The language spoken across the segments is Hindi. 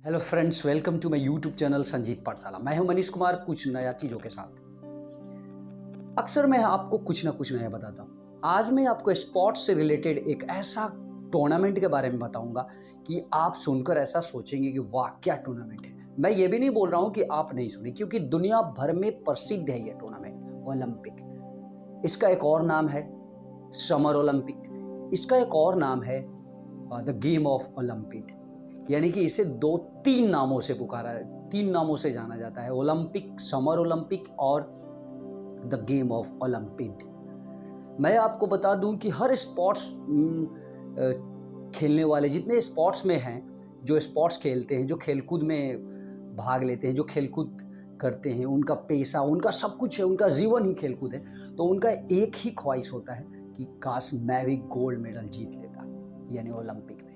Hello friends, welcome to my YouTube channel Sanjeet Pathshala. मैं हूं मनीष कुमार, कुछ नया चीज़ों के साथ। अक्सर मैं आपको कुछ ना कुछ नया बताता हूं। आज मैं आपको स्पोर्ट्स से रिलेटेड एक ऐसा टूर्नामेंट के बारे में बताऊंगा कि आप सुनकर ऐसा सोचेंगे कि वाह क्या टूर्नामेंट है। मैं ये भी नहीं बोल रहा हूं कि आप नहीं सुने, क्योंकि दुनिया भर में प्रसिद्ध है ये टूर्नामेंट ओलंपिक। इसका एक और नाम है समर ओलंपिक। इसका एक और नाम है द गेम ऑफ ओलंपिक। यानी कि इसे तीन नामों से पुकारा, तीन नामों से जाना जाता है: ओलंपिक, समर ओलंपिक और द गेम ऑफ ओलंपिक। मैं आपको बता दूं कि हर स्पोर्ट्स खेलने वाले, जितने स्पोर्ट्स में हैं, जो स्पोर्ट्स खेलते हैं, जो खेलकूद में भाग लेते हैं, जो खेलकूद करते हैं, उनका पेशा, उनका सब कुछ है, उनका जीवन ही खेलकूद है। तो उनका एक ही ख्वाहिश होता है कि काश मैं भी गोल्ड मेडल जीत लेता, यानी ओलंपिक में।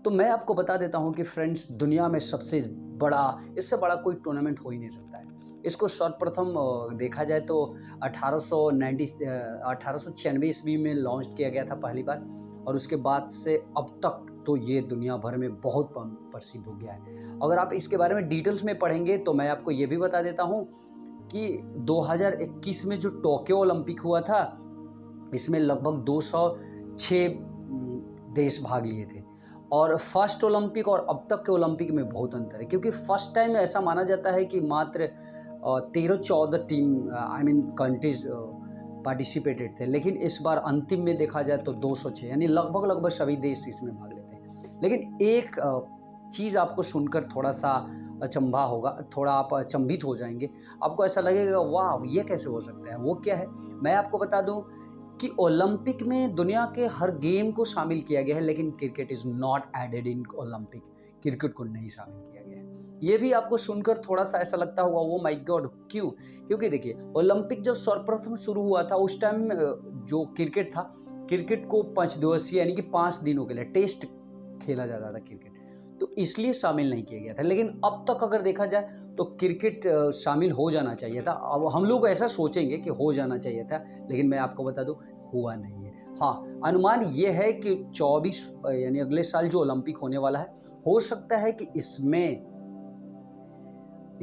तो मैं आपको बता देता हूं कि फ्रेंड्स, दुनिया में सबसे बड़ा, इससे बड़ा कोई टूर्नामेंट हो ही नहीं सकता है। इसको सर्वप्रथम देखा जाए तो 1896 ईस्वी में लॉन्च किया गया था पहली बार, और उसके बाद से अब तक तो ये दुनिया भर में बहुत प्रसिद्ध हो गया है। अगर आप इसके बारे में डिटेल्स में पढ़ेंगे तो मैं आपको ये भी बता देता हूँ कि 2021 में जो टोक्यो ओलंपिक हुआ था, इसमें लगभग 206 देश भाग लिए थे। और फर्स्ट ओलंपिक और अब तक के ओलंपिक में बहुत अंतर है, क्योंकि फर्स्ट टाइम ऐसा माना जाता है कि मात्र 13-14 टीम कंट्रीज पार्टिसिपेटेड थे, लेकिन इस बार अंतिम में देखा जाए तो 206, यानी लगभग सभी देश इसमें भाग लेते हैं। लेकिन एक चीज़ आपको सुनकर थोड़ा सा अचंभा होगा, थोड़ा आप अचंभित हो जाएंगे। आपको ऐसा लगेगा वाह ये कैसे हो सकता है। वो क्या है, मैं आपको बता दूं कि ओलंपिक में दुनिया के हर गेम को शामिल किया गया है, लेकिन cricket is not added in Olympic. Cricket को नहीं शामिल किया गया है। ये भी आपको सुनकर थोड़ा सा ऐसा लगता होगा वो माय गॉड, क्यों? क्योंकि देखिए, ओलंपिक जब सर्वप्रथम शुरू हुआ था उस टाइम जो क्रिकेट था, क्रिकेट को 5 दिवसीय यानी कि 5 दिनों के लिए टेस्ट खेला जाता था क्रिकेट, तो इसलिए शामिल नहीं किया गया था। लेकिन अब तक अगर देखा जाए तो क्रिकेट शामिल हो जाना चाहिए था। अब हम लोग ऐसा सोचेंगे कि हो जाना चाहिए था, लेकिन मैं आपको बता दूं हुआ नहीं है। हाँ, अनुमान ये है कि 24 यानी अगले साल जो ओलंपिक होने वाला है, हो सकता है कि इसमें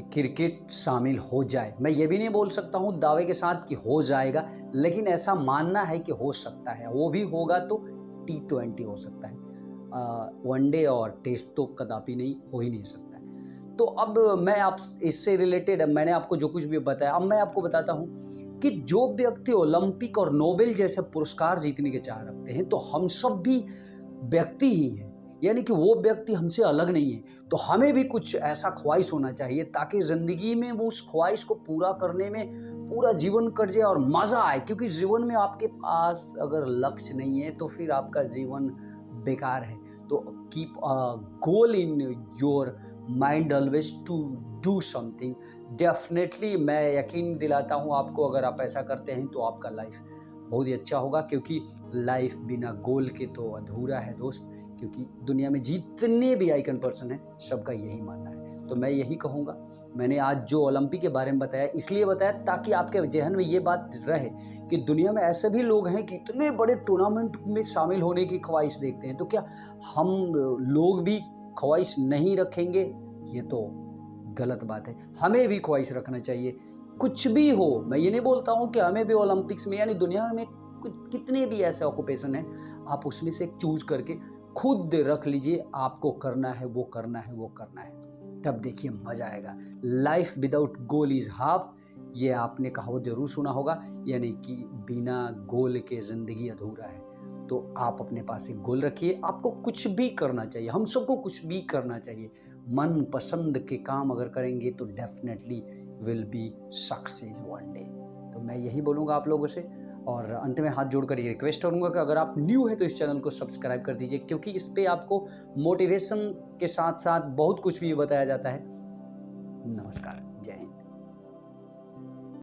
क्रिकेट शामिल हो जाए। मैं ये भी नहीं बोल सकता हूँ दावे के साथ कि हो जाएगा, लेकिन ऐसा मानना है कि हो सकता है। वो भी होगा तो T20 हो सकता है, वनडे और टेस्ट तो कदापि नहीं, हो ही नहीं सकता है। तो अब मैं आप इससे रिलेटेड, मैंने आपको जो कुछ भी बताया, अब मैं आपको बताता हूँ कि जो व्यक्ति ओलंपिक और नोबेल जैसे पुरस्कार जीतने के चाह रखते हैं, तो हम सब भी व्यक्ति ही हैं, यानी कि वो व्यक्ति हमसे अलग नहीं है। तो हमें भी कुछ ऐसा ख्वाहिश होना चाहिए ताकि ज़िंदगी में वो उस ख्वाहिश को पूरा करने में पूरा जीवन कट जाए और मज़ा आए। क्योंकि जीवन में आपके पास अगर लक्ष्य नहीं है तो फिर आपका जीवन बेकार है। तो keep a goal in your mind always to do something. Definitely मैं यकीन दिलाता हूँ आपको, अगर आप ऐसा करते हैं तो आपका लाइफ बहुत ही अच्छा होगा, क्योंकि लाइफ बिना गोल के तो अधूरा है दोस्त। क्योंकि दुनिया में जितने भी आइकन पर्सन हैं, सबका यही मानना है। तो मैं यही कहूँगा, मैंने आज जो ओलंपिक के बारे में बताया इसलिए बताया ताकि आपके जहन में ये बात रहे कि दुनिया में ऐसे भी लोग हैं कि इतने बड़े टूर्नामेंट में शामिल होने की ख्वाहिश देखते हैं। तो क्या हम लोग भी ख्वाहिश नहीं रखेंगे? ये तो गलत बात है। हमें भी ख्वाहिश रखना चाहिए, कुछ भी हो। मैं ये नहीं बोलता हूँ कि हमें भी ओलंपिक्स में, यानी दुनिया में कितने भी ऐसे ऑक्यूपेशन हैं, आप उसमें से चूज करके खुद रख लीजिए। आपको करना है वो करना है वो करना है, तब देखिए मजा आएगा। Life without goal is half, ये आपने कहावत जरूर सुना होगा, यानी कि बिना गोल के जिंदगी अधूरा है। तो आप अपने पास एक गोल रखिए। आपको कुछ भी करना चाहिए, हम सबको कुछ भी करना चाहिए। मन पसंद के काम अगर करेंगे तो definitely will be success one day. तो मैं यही बोलूँगा आप लोगों से, और अंत में हाथ जोड़कर ये रिक्वेस्ट करूँगा कि अगर आप न्यू है तो इस चैनल को सब्सक्राइब कर दीजिए, क्योंकि इस पे आपको मोटिवेशन के साथ साथ बहुत कुछ भी बताया जाता है। नमस्कार, जय